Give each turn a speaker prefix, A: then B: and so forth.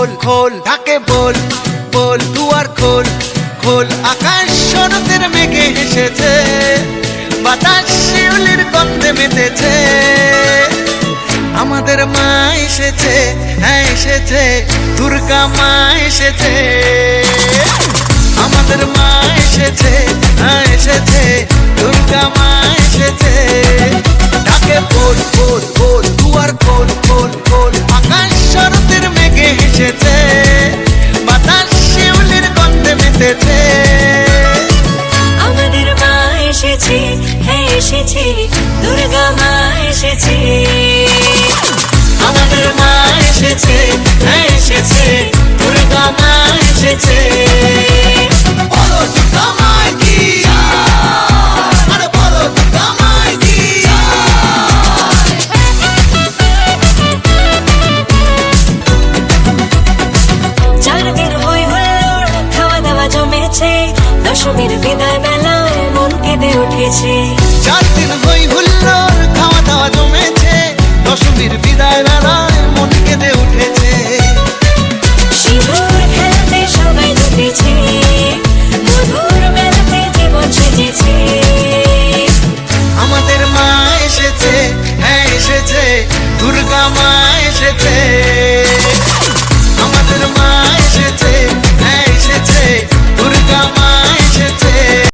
A: খোল খোল ঢাকে বল বল দুয়ার খোল খোল। আকাশ শরতের মেঘে হেসেছে, বাতাস শিউলির গন্ধে মেতেছে। আমাদের মা এসেছে, হ্যাঁ এসেছে, দুর্গা মা এসেছে। আমাদের মা এসেছে, হ্যাঁ এসেছে, দুর্গা মা এসেছে। ঢাকে বল বল বল দুয়ার খোল খোল খোল। আকাশ শরতের মেঘে হেসেছে, বাতাস শিউলির গন্ধে মেতেছে।
B: আমাদের মা এসেছে, হ্যাঁ এসেছে, দুর্গা মা এসেছে।
A: আমাদের মা এসেছে, হ্যাঁ এসেছে, দুর্গা মা এসেছে। বলো দুর্গা মায়ের কি জয়, আরে বলো দুর্গা মায়ের কি জয়।
B: চারদিন হই হুল্লোড়, খাওয়া দাওয়া জমেছে, দশমীর বিদায় বেলায় মন কেঁদে উঠেছে।